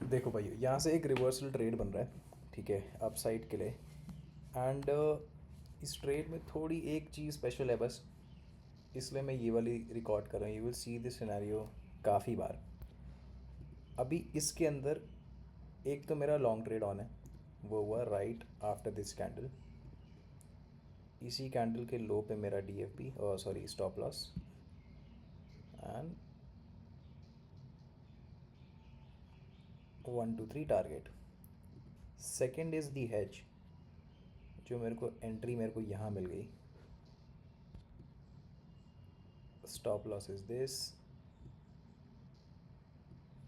देखो भाई, यहाँ से एक रिवर्सल ट्रेड बन रहा है, ठीक है, अप साइड के लिए। एंड इस ट्रेड में थोड़ी एक चीज़ स्पेशल है बस, इसलिए मैं ये वाली रिकॉर्ड कर रहा हूँ। You will see this scenario काफ़ी बार। अभी इसके अंदर एक तो मेरा लॉन्ग ट्रेड ऑन है, वो हुआ राइट आफ्टर दिस कैंडल। इसी कैंडल के लो पे मेरा D F P, sorry, stop loss. And 1 2 3 target. Second is the hedge, जो मेरे को एंट्री मेरे को यहाँ मिल गई। Stop loss is this,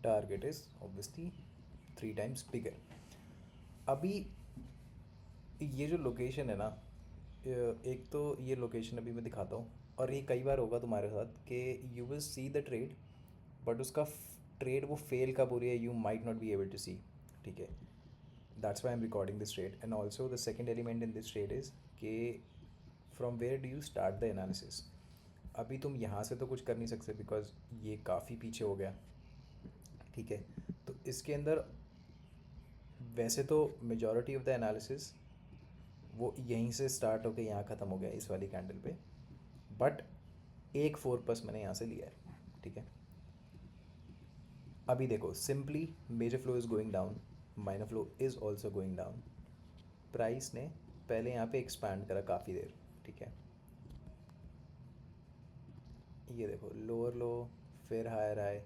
target is obviously 3 times बिगर। अभी ये जो लोकेशन है ना, एक तो ये लोकेशन अभी मैं दिखाता हूँ, और ये कई बार होगा तुम्हारे साथ कि you will see the trade, but उसका ट्रेड वो फेल कब हो रही है you might not be able to see, ठीक है। That's why I am recording this trade. And also the second element in this trade is कि from where do you start the analysis. अभी तुम यहाँ से तो कुछ कर नहीं सकते बिकॉज ये काफ़ी पीछे हो गया, ठीक है। तो इसके अंदर वैसे तो मेजॉरिटी ऑफ द एनालिसिस वो यहीं से स्टार्ट होकर यहाँ ख़त्म हो गया इस वाली कैंडल पे, बट एक 4 प्लस मैंने यहाँ से लिया है, ठीक है। अभी देखो, simply major flow is going down, minor flow is also going down. Price ने पहले यहाँ पे एक्सपैंड करा काफ़ी देर, ठीक है। ये देखो, लोअर लो, फिर हायर आए,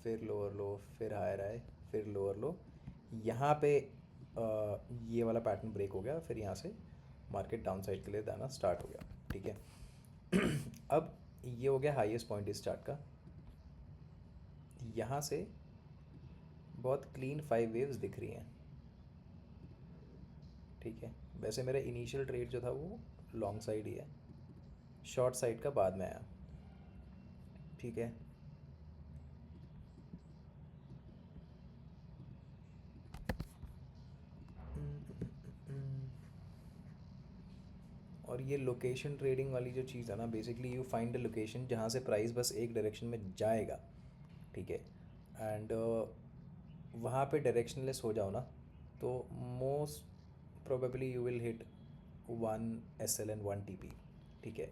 फिर लोअर लो, फिर हायर आए, फिर लोअर लो। यहाँ पे ये वाला पैटर्न ब्रेक हो गया, फिर यहाँ से मार्केट डाउन साइड के लिए जाना स्टार्ट हो गया, ठीक है। अब ये हो गया हाईएस्ट पॉइंट इस चार्ट का। यहाँ से बहुत क्लीन 5 वेव्स दिख रही हैं, ठीक है। वैसे मेरा इनिशियल ट्रेड जो था वो लॉन्ग साइड ही है, शॉर्ट साइड का बाद में आया, ठीक है। और ये लोकेशन ट्रेडिंग वाली जो चीज़ है ना, basically you find the location जहाँ से प्राइस बस एक डायरेक्शन में जाएगा, ठीक है। एंड वहाँ पे डायरेक्शनलेस हो जाओ ना, तो most probably you will hit 1 SL and 1 TP, ठीक है।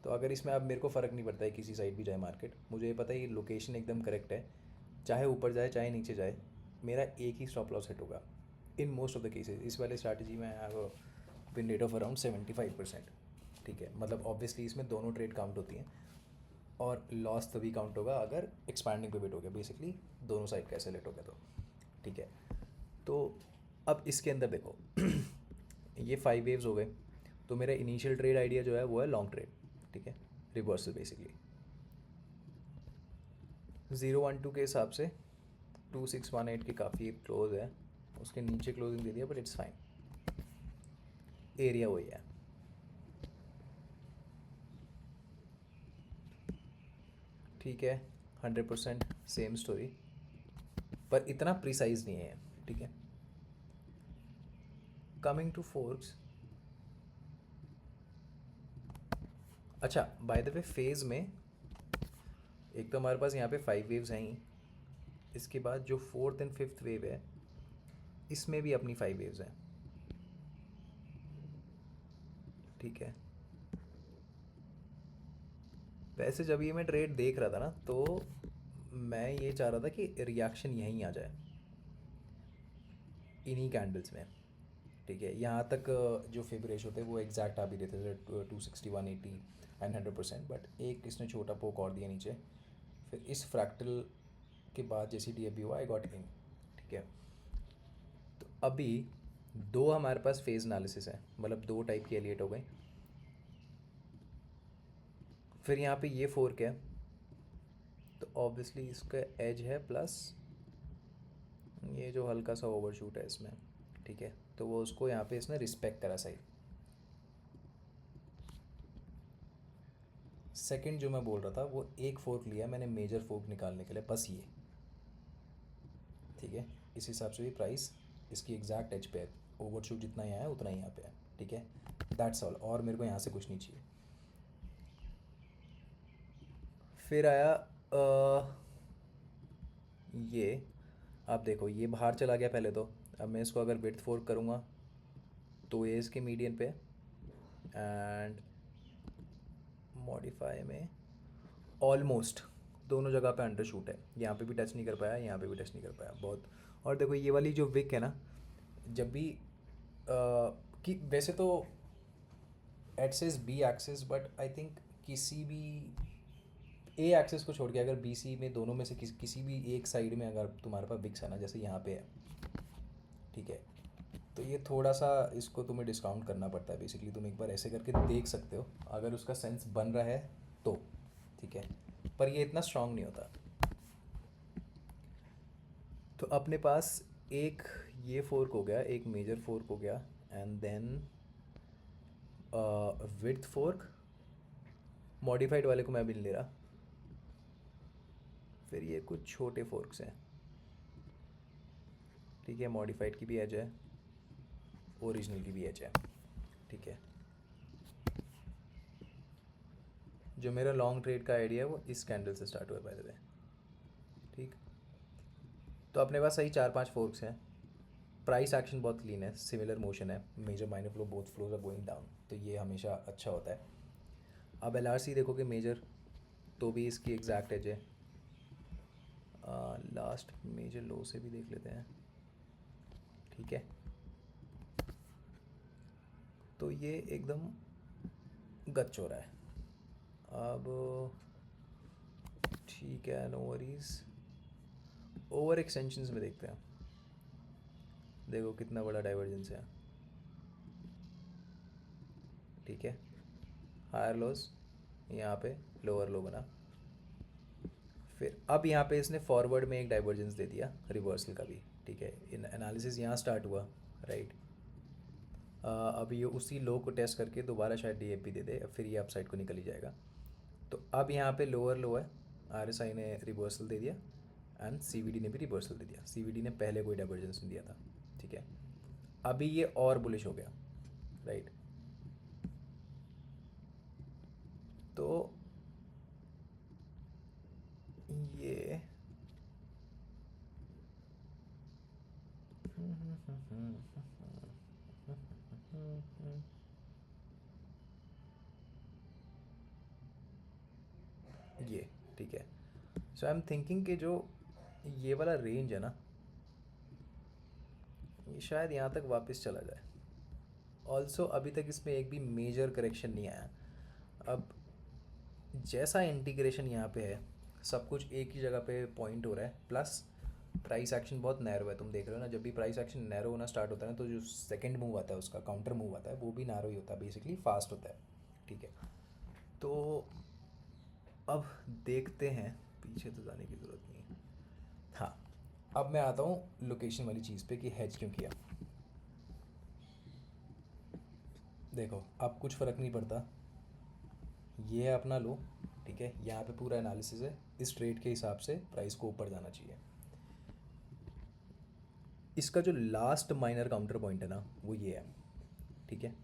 तो अगर इसमें अब मेरे को फ़र्क नहीं पड़ता है किसी साइड भी जाए मार्केट, मुझे ये पता है ये लोकेशन एकदम करेक्ट है, चाहे ऊपर जाए चाहे नीचे जाए, मेरा एक ही स्टॉप लॉस हिट होगा in most of the cases. इस वाले स्ट्रैटेजी में I have win rate of around 75%, ठीक है। मतलब ऑब्वियसली इसमें दोनों ट्रेड काउंट होती हैं, और लॉस तभी काउंट होगा अगर एक्सपैंडिंग पिवट हो गया, बेसिकली दोनों साइड का ऐसे लेट हो गया, तो ठीक है। तो अब इसके अंदर देखो, ये 5 वेव्स हो गए, तो मेरा इनिशियल ट्रेड आइडिया जो है वो है लॉन्ग ट्रेड, ठीक है, रिवर्सल बेसिकली। 0 1 2 के हिसाब से 2618 की काफ़ी क्लोज है, उसके नीचे क्लोजिंग दे दिया, बट इट्स फाइन, एरिया वही है, ठीक है। 100% सेम स्टोरी, पर इतना प्रिसाइज नहीं है, ठीक है। कमिंग टू फोर्क्स, अच्छा बाय द वे, फेज़ में एक तो हमारे पास यहाँ पे 5 वेव्स हैं ही, इसके बाद जो फोर्थ एंड फिफ्थ वेव है इसमें भी अपनी 5 वेव्स हैं, ठीक है। वैसे जब ये मैं ट्रेड देख रहा था ना, तो मैं ये चाह रहा था कि रिएक्शन यहीं आ जाए इन्हीं कैंडल्स में, ठीक है। यहाँ तक जो फिब रेशो थे वो एग्जैक्ट आ भी रहे थे, 260 180 एंड 100%, बट एक इसने छोटा पोक और दिया नीचे। फिर इस फ्रैक्टल के बाद जैसी डी एफ हुआ, आई गॉट इन, ठीक है। तो अभी दो हमारे पास फेज एनालिसिस है, मतलब दो टाइप की एलिएट हो गई। फिर यहाँ पे ये फोर्क है, तो ऑब्वियसली इसका एज है प्लस ये जो हल्का सा ओवरशूट है इसमें, ठीक है। तो वो उसको यहाँ पे इसने रिस्पेक्ट करा सही। सेकंड जो मैं बोल रहा था, वो एक फोर्क लिया मैंने मेजर फोर्क निकालने के लिए, बस ये, ठीक है। इस हिसाब से भी प्राइस इसकी एग्जैक्ट एज पे है, ओवरशूट जितना यहाँ है उतना ही यहाँ पे है, ठीक है। दैट्स ऑल, और मेरे को यहाँ से कुछ नहीं चाहिए। फिर आया ये अब देखो ये बाहर चला गया पहले तो। अब मैं इसको अगर विड्थ फोर्क करूँगा तो ये इसके मीडियन पे एंड मॉडिफाई में ऑलमोस्ट दोनों जगह पे अंडर शूट है। यहाँ पे भी टच नहीं कर पाया, यहाँ पे भी टच नहीं कर पाया बहुत। और देखो ये वाली जो विक है ना, जब भी कि वैसे तो एट सेज B axis, but I think किसी भी ए एक्सिस को छोड़ के अगर बी सी में दोनों में से किसी भी एक साइड में अगर तुम्हारे पास विक्स है ना, जैसे यहाँ पे है, ठीक है, तो ये थोड़ा सा इसको तुम्हें डिस्काउंट करना पड़ता है। बेसिकली तुम एक बार ऐसे करके देख सकते हो अगर उसका सेंस बन रहा है तो, ठीक है, पर ये इतना स्ट्रांग नहीं होता। तो अपने पास एक ये फोर्क हो गया, एक मेजर फोर्क हो गया, and then width fork. Modified वाले को मैं भी नहीं ले रहा। फिर ये कुछ छोटे फोर्क्स हैं, ठीक है, मॉडिफाइड की भी एज है, ओरिजिनल की भी एज है, ठीक है। जो मेरा लॉन्ग ट्रेड का आइडिया है वो इस कैंडल से स्टार्ट हुआ है बाय द वे, ठीक। तो अपने पास सही 4-5 फोर्क्स हैं। प्राइस एक्शन बहुत क्लीन है, सिमिलर मोशन है, major minor flow both flows are going down, तो ये हमेशा अच्छा होता है। अब एल आर सी देखोगे मेजर, तो भी इसकी एग्जैक्ट एज है। लास्ट मेजर लो से भी देख लेते हैं, ठीक है। तो ये एकदम गच हो रहा है अब, ठीक है, नो वरीज। ओवर एक्सटेंशंस में देखते हैं, देखो कितना बड़ा डाइवर्जेंस है, ठीक है। हायर लोज, यहाँ पे लोअर लो बना, फिर अब यहाँ पे इसने फॉरवर्ड में एक डाइवर्जेंस दे दिया रिवर्सल का भी, ठीक है। इन एनालिसिस यहाँ स्टार्ट हुआ, राइट। अब ये उसी लो को टेस्ट करके दोबारा शायद डीएपी दे दे, फिर ये अपसाइड को निकल ही जाएगा। तो अब यहाँ पे लोअर लो है, आरएसआई ने रिवर्सल दे दिया एंड सीवीडी ने भी रिवर्सल दे दिया। सीवीडी ने पहले कोई डाइवर्जेंस नहीं दिया था, ठीक है। अभी ये और बुलिश हो गया, राइट। तो ये ये ठीक है। सो आई एम थिंकिंग कि जो ये वाला रेंज है ना, ये शायद यहाँ तक वापस चला जाए। ऑल्सो अभी तक इसमें एक भी मेजर करेक्शन नहीं आया। अब जैसा इंटीग्रेशन यहाँ पे है, सब कुछ एक ही जगह पे पॉइंट हो रहा है, प्लस प्राइस एक्शन बहुत नैरो है। तुम देख रहे हो ना, जब भी प्राइस एक्शन नैरो होना स्टार्ट होता है ना, तो जो सेकंड मूव आता है उसका काउंटर मूव आता है, वो भी नैरो ही होता है, बेसिकली फास्ट होता है, ठीक है। तो अब देखते हैं, पीछे तो जाने की ज़रूरत नहीं है। हाँ, अब मैं आता हूँ लोकेशन वाली चीज़ पे कि हेज क्यों किया। देखो अब कुछ फ़र्क नहीं पड़ता, ये है अपना लो, ठीक है। यहाँ पे पूरा एनालिसिस है, इस ट्रेड के हिसाब से प्राइस को ऊपर जाना चाहिए। इसका जो लास्ट माइनर काउंटर पॉइंट है ना, वो ये है, ठीक है।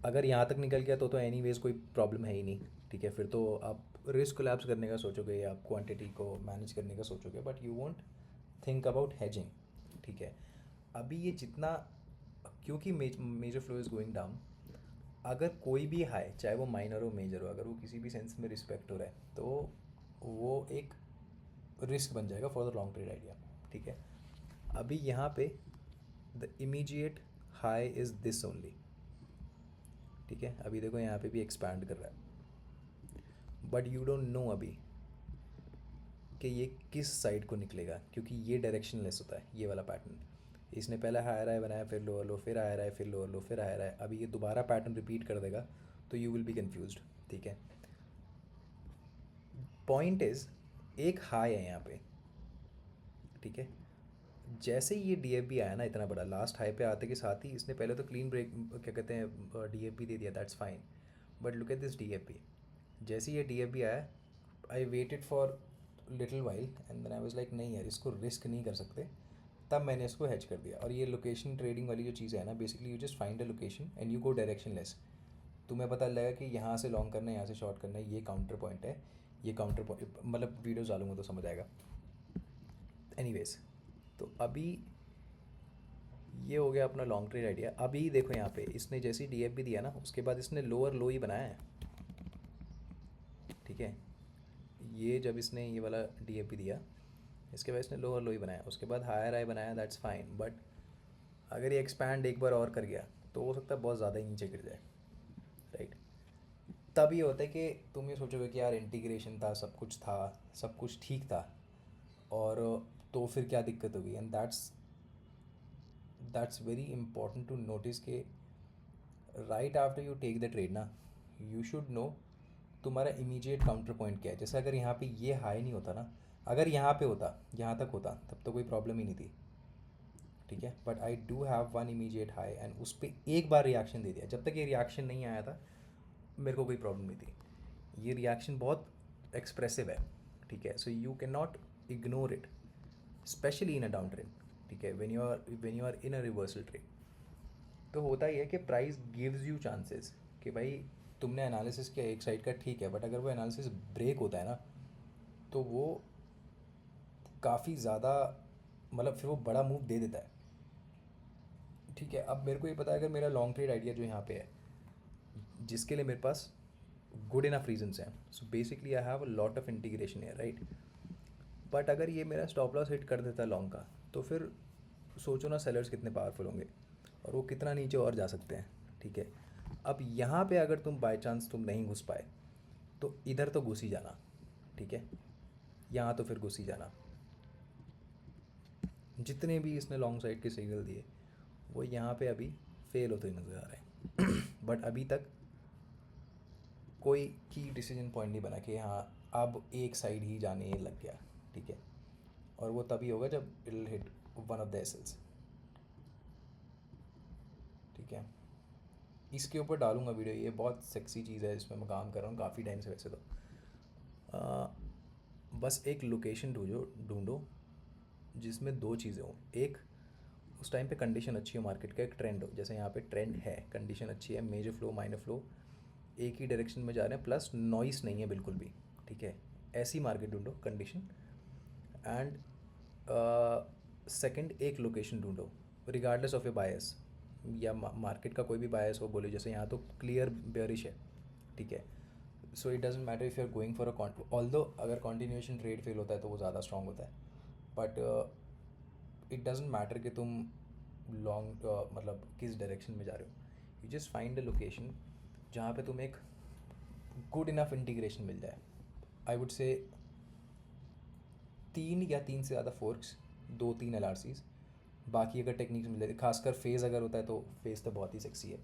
अगर यहाँ तक निकल गया तो एनीवेज कोई प्रॉब्लम है ही नहीं, ठीक है। फिर तो आप रिस्क कोलैप्स करने का सोचोगे या आप क्वांटिटी को मैनेज करने का सोचोगे, but you won't think about hedging, ठीक है। अभी ये जितना, क्योंकि major flow is going down, अगर कोई भी हाई, चाहे वो माइनर हो मेजर हो, अगर वो किसी भी सेंस में रिस्पेक्ट हो रहा है, तो वो एक रिस्क बन जाएगा for the long trade idea, ठीक है। अभी यहाँ पे the immediate high is this only, ठीक है। अभी देखो यहाँ पे भी एक्सपैंड कर रहा है, बट यू डोंट नो अभी कि ये किस साइड को निकलेगा, क्योंकि ये डायरेक्शन लेस होता है ये वाला पैटर्न। इसने पहले हायर हाई बनाया, फिर लोअर लो, फिर हायर हाई, फिर लोअर लो, फिर हायर हाई। अभी ये दोबारा पैटर्न रिपीट कर देगा, तो यू विल बी कन्फ्यूज्ड, ठीक है। पॉइंट इज़ एक हाई है यहाँ पे, ठीक है। जैसे ही ये डीएफबी आया ना इतना बड़ा, लास्ट हाई पे आते के साथ ही इसने पहले तो क्लीन ब्रेक, क्या कहते हैं, डीएफबी दे दिया, that's fine. But look at this DFB, जैसे ही ये डीएफबी आया, I waited for little while and then I was like नहीं यार, इसको रिस्क नहीं कर सकते, तब मैंने इसको हैच कर दिया। और ये लोकेशन ट्रेडिंग वाली जो चीज़ है ना, basically you just find a location and you go direction less. तुम्हें पता लगा कि यहाँ से लॉन्ग करना है, यहाँ से शॉर्ट करना है, ये काउंटर पॉइंट है, ये काउंटर पॉइंट, मतलब वीडियोस डालूंगा तो समझ आएगा। एनीवेज, तो अभी ये हो गया अपना लॉन्ग ट्रेड आइडिया। अभी देखो यहाँ पे इसने जैसी डीएफ भी दिया ना, उसके बाद इसने लोअर लो ही बनाया है, ठीक है। ये जब इसने ये वाला डीएफ भी दिया, इसके बाद इसने लोअर लो ही बनाया, उसके बाद हायर हाई बनाया, दैट्स फाइन। बट अगर ये एक्सपैंड एक बार और कर गया तो हो सकता है बहुत ज़्यादा ही नीचे गिर जाए, राइट। तब ये होता है कि तुम ये सोचोगे कि यार इंटीग्रेशन था, सब कुछ था, सब कुछ ठीक था, और तो फिर क्या दिक्कत होगी। And that's very important to notice के right after you take the trade ना, यू शुड नो तुम्हारा इमीडिएट काउंटर पॉइंट क्या है। जैसे अगर यहाँ पे ये हाई नहीं होता ना, अगर यहाँ पे होता, यहाँ तक होता, तब तो कोई प्रॉब्लम ही नहीं थी, ठीक है। But I do have one immediate high and उस पर एक बार रिएक्शन दे दिया। जब तक ये रिएक्शन नहीं आया था मेरे को कोई प्रॉब्लम नहीं थी। ये रिएक्शन बहुत एक्सप्रेसिव है, ठीक है। So you can not ignore it, especially in a down trend, ठीक है। When you are in a reversal trade तो होता ही है कि प्राइस गिव्स यू चांसेस कि भाई तुमने एनालिसिस किया एक साइड का, ठीक है, बट अगर वो एनालिसिस ब्रेक होता है ना तो वो काफ़ी ज़्यादा, मतलब फिर वो बड़ा मूव दे देता है, ठीक है। अब मेरे को ये पता है अगर मेरा लॉन्ग ट्रेड आइडिया जो यहाँ पे है, जिसके लिए मेरे पास गुड इनफ रीजंस हैं, so basically I have a lot of integration है, राइट। बट अगर ये मेरा स्टॉप लॉस हिट कर देता है लॉन्ग का, तो फिर सोचो ना सेलर्स कितने पावरफुल होंगे और वो कितना नीचे और जा सकते हैं, ठीक है। अब यहाँ पे अगर तुम बाय चांस तुम नहीं घुस पाए तो इधर तो घुस ही जाना, ठीक है। यहाँ तो फिर घुस ही जाना। जितने भी इसने लॉन्ग साइड के सिग्नल दिए वो यहाँ पे अभी फेल होते नज़र आ रहे हैं बट अभी तक कोई की डिसीजन पॉइंट नहीं बना कि हाँ अब एक साइड ही जाने लग गया, ठीक है। और वो तभी होगा जब it will hit one of the SLs, ठीक है। इसके ऊपर डालूंगा वीडियो, ये बहुत सेक्सी चीज़ है, इसमें मैं काम कर रहा हूँ काफ़ी टाइम से वैसे तो। आ, बस एक लोकेशन ढूंढो जिसमें दो चीज़ें हों। एक, उस टाइम पे कंडीशन अच्छी हो, मार्केट का एक ट्रेंड हो, जैसे यहाँ पे ट्रेंड है, कंडीशन अच्छी है, मेजर फ्लो माइनर फ्लो एक ही डायरेक्शन में जा रहे हैं, प्लस नॉइस नहीं है बिल्कुल भी, ठीक है। ऐसी मार्केट ढूंढो कंडीशन। एंड सेकंड, एक लोकेशन ढूंढो रिगार्डलेस ऑफ ए बायस, या मार्केट का कोई भी बायस हो, बोले जैसे यहाँ तो क्लियर बेयरिश है, ठीक है। So it doesn't matter if you are going for a although अगर कॉन्टिन्यूएशन ट्रेड फेल होता है तो वो ज़्यादा स्ट्रॉन्ग होता है, बट इट डजेंट मैटर कि तुम लॉन्ग मतलब किस डायरेक्शन में जा रहे हो। You just find a location जहाँ पे तुम्हें एक गुड इनफ इंटीग्रेशन मिल जाए। आई वुड से 3 या 3 से ज़्यादा फोर्क्स, 2-3 एलआरसीज, बाकी अगर टेक्निक्स मिल जाती, खासकर फेज़ अगर होता है तो फेज़ तो बहुत ही सेक्सी है।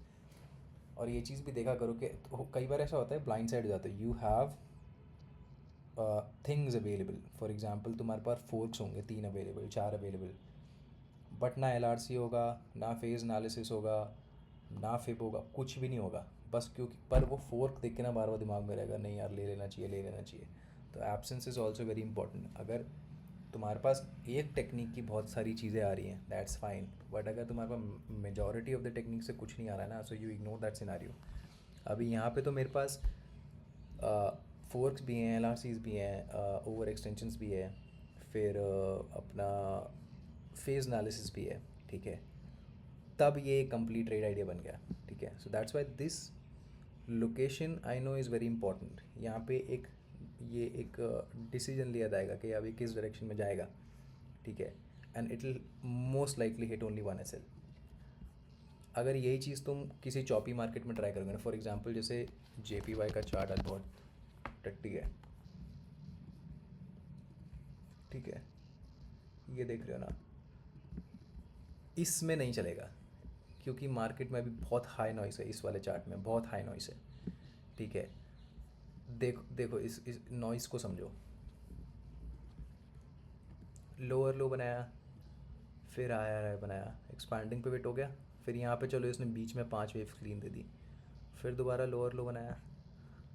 और ये चीज़ भी देखा करो कि कई बार ऐसा होता है ब्लाइंड साइड हो जाता है, you have things available, for example तुम्हारे पास फोर्क्स होंगे 3 अवेलेबल, 4 अवेलेबल, बट ना एलआरसी होगा, ना फेज़ एनालिसिस होगा, ना फिब होगा, कुछ भी नहीं होगा, बस क्योंकि पर वो फोर्क देख के ना बार बार दिमाग में रहेगा नहीं यार ले लेना चाहिए, ले लेना चाहिए। तो absence is also very important. अगर तुम्हारे पास एक टेक्निक की बहुत सारी चीज़ें आ रही हैं दैट्स फाइन, बट अगर तुम्हारे पास मेजॉरिटी ऑफ द टेक्निक से कुछ नहीं आ रहा है ना, so you ignore that scenario. अभी यहाँ पे तो मेरे पास फोर्क्स भी हैं, एल भी हैं, ओवर एक्सटेंशंस भी है, फिर अपना फेज़ एनालिसिस भी है, ठीक है। तब ये कंप्लीट ट्रेड आइडिया बन गया, ठीक है। So that's why this location I know is very important. यहाँ पे ये एक डिसीजन लिया जाएगा कि अभी किस डायरेक्शन में जाएगा, ठीक है। And it will most likely hit only one SL. अगर यही चीज़ तुम किसी चॉपी मार्केट में ट्राई करोगे ना, फॉर एग्जांपल जैसे JPY का चार्ट आज बहुत टट्टी है, ठीक है, ये देख रहे हो ना, इसमें नहीं चलेगा क्योंकि मार्केट में अभी बहुत हाई नॉइस है, इस वाले चार्ट में बहुत हाई नॉइस है, ठीक है। देखो देखो इस नॉइस को समझो, लोअर लो बनाया, फिर आया बनाया, एक्सपांडिंग पिवट हो गया, फिर यहाँ पे चलो इसने बीच में 5 वेव क्लीन दे दी, फिर दोबारा लोअर लो बनाया,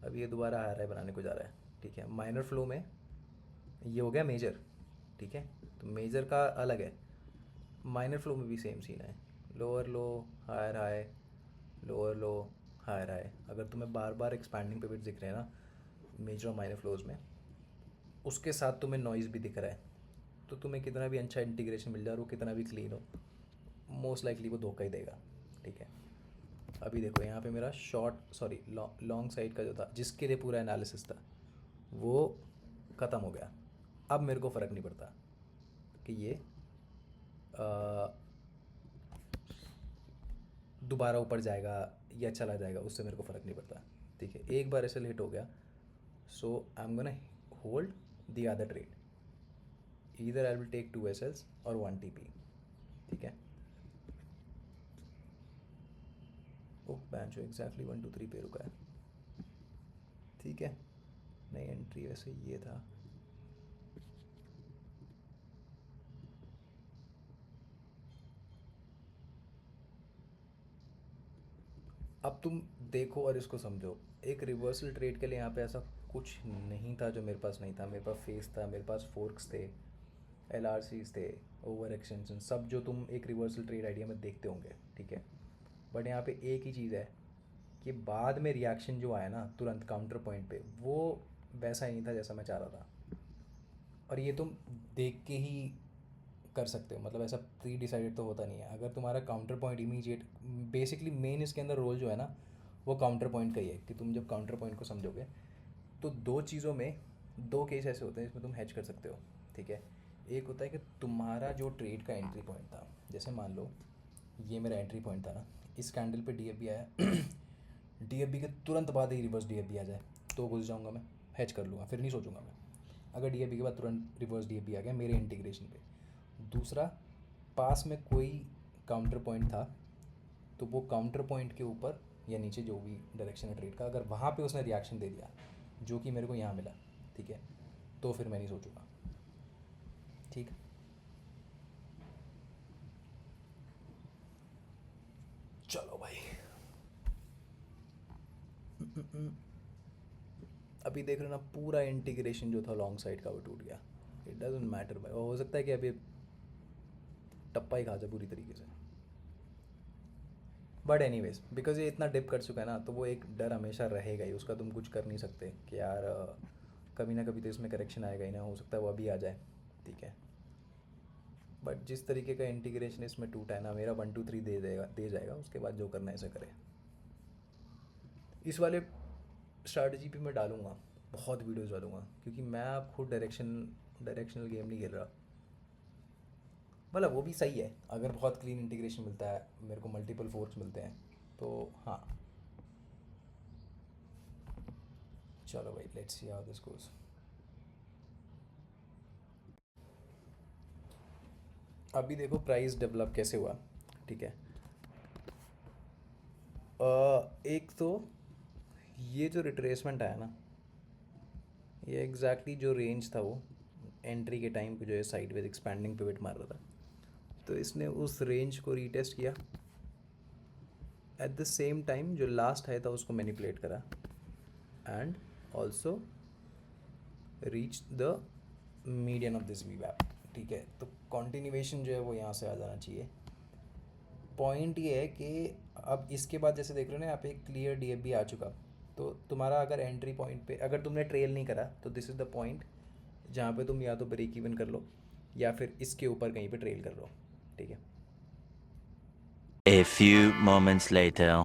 अब ये दोबारा आ रहा है बनाने को जा रहा है, ठीक है। माइनर फ्लो में ये हो गया मेजर, ठीक है। तो मेजर का अलग है, माइनर फ्लो में भी सेम सीन है, lower low higher high, lower low higher high. अगर तुम्हें बार बार एक्सपैंडिंग पिवट दिख रहे हैं ना मेजर और माइनर फ्लोज में, उसके साथ तुम्हें नॉइज़ भी दिख रहा है, तो तुम्हें कितना भी अच्छा इंटीग्रेशन मिल जाए और वो कितना भी क्लीन हो, मोस्ट लाइकली वो धोखा ही देगा। ठीक है, अभी देखो यहाँ पे मेरा शॉर्ट सॉरी लॉन्ग साइड का जो था जिसके लिए पूरा एनालिसिस था वो ख़त्म हो गया। अब मेरे को फ़र्क नहीं पड़ता कि ये दोबारा ऊपर जाएगा या चला जाएगा, उससे मेरे को फ़र्क नहीं पड़ता। ठीक है, एक बार एसएल हिट हो गया, so I am gonna hold the other trade, either I will take 2 SLs और 1 टीपी। ठीक है, ओह बेंचो एग्जैक्टली 1 2 3 पे रुका है। ठीक है, नहीं एंट्री वैसे ये था। अब तुम देखो और इसको समझो, एक रिवर्सल ट्रेड के लिए यहाँ पे ऐसा कुछ नहीं था जो मेरे पास नहीं था। मेरे पास फेस था, मेरे पास फोर्क्स थे, एल आर सीज थे, ओवर एक्सटेंशन, सब जो तुम एक रिवर्सल ट्रेड आइडिया में देखते होंगे। ठीक है, बट यहाँ पे एक ही चीज़ है कि बाद में रिएक्शन जो आया ना तुरंत काउंटर पॉइंट पे, वो वैसा ही नहीं था जैसा मैं चाह रहा था। और ये तुम देख के ही कर सकते हो, मतलब ऐसा प्री डिसाइडेड तो होता नहीं है। अगर तुम्हारा counter point immediate, basically main इसके अंदर रोल जो है ना वो काउंटर पॉइंट का ही है कि तुम जब काउंटर पॉइंट को समझोगे तो दो चीज़ों में, दो केस ऐसे होते हैं जिसमें तुम हैच कर सकते हो। ठीक है, एक होता है कि तुम्हारा जो ट्रेड का एंट्री पॉइंट था, जैसे मान लो ये मेरा एंट्री पॉइंट था ना, इस कैंडल पे डीएफबी आया डीएफबी के तुरंत बाद ही रिवर्स डीएफबी आ जाए तो घुस जाऊंगा मैं, हैच कर लूँगा, फिर नहीं सोचूंगा मैं। अगर डीएफबी के बाद तुरंत रिवर्स डीएफबी आ गया मेरे इंटीग्रेशन पे। दूसरा, पास में कोई काउंटर पॉइंट था तो वो काउंटर पॉइंट के ऊपर या नीचे जो भी डायरेक्शन है ट्रेड का, अगर वहाँ पे उसने रिएक्शन दे दिया जो कि मेरे को यहाँ मिला, ठीक है, तो फिर मैं नहीं सोचूंगा। ठीक, चलो भाई। अभी देख रहे ना, पूरा इंटीग्रेशन जो था लॉन्ग साइड का वो टूट गया। इट डजेंट मैटर भाई, हो सकता है कि अभी टप्पा ही खा जाए पूरी तरीके से। बट एनी वेज, बिकॉज ये इतना डिप कर चुका है ना, तो वो एक डर हमेशा रहेगा ही, उसका तुम कुछ कर नहीं सकते कि यार कभी ना कभी तो इसमें करेक्शन आएगा ही ना, हो सकता है वो अभी आ जाए। ठीक है, बट जिस तरीके का इंटीग्रेशन इसमें टूटा है ना, मेरा 1 2 3 दे जाएगा, उसके बाद जो करना है ऐसे करे। इस वाले स्ट्रैटेजी पे मैं डालूंगा, बहुत वीडियोस डालूंगा, क्योंकि मैं अब खुद डायरेक्शनल गेम नहीं खेल रहा। मतलब वो भी सही है, अगर बहुत क्लीन इंटीग्रेशन मिलता है मेरे को, मल्टीपल फोर्क्स मिलते हैं तो हाँ। चलो भाई, let's see how this goes. अभी देखो प्राइस डेवलप कैसे हुआ। ठीक है, एक तो ये जो रिट्रेसमेंट आया ना, ये एग्जैक्टली जो रेंज था वो एंट्री के टाइम पे जो है साइडवेज एक्सपैंडिंग पिवट मार रहा था, तो इसने उस रेंज को रीटेस्ट किया, एट द सेम टाइम जो लास्ट हाई था उसको मैनिपुलेट करा, and also reach the median of this वी वैप। ठीक है, तो कॉन्टिन्यूएशन जो है वो यहाँ से आ जाना चाहिए। पॉइंट ये है कि अब इसके बाद जैसे देख रहे हो ना यहाँ पे एक क्लियर डीएफबी आ चुका, तो तुम्हारा अगर एंट्री पॉइंट पे अगर तुमने ट्रेल नहीं करा तो दिस इज़ द पॉइंट जहाँ पे तुम या तो ब्रेक इवन कर लो या फिर इसके ऊपर कहीं पे ट्रेल कर लो। ठीक है, A few moments later.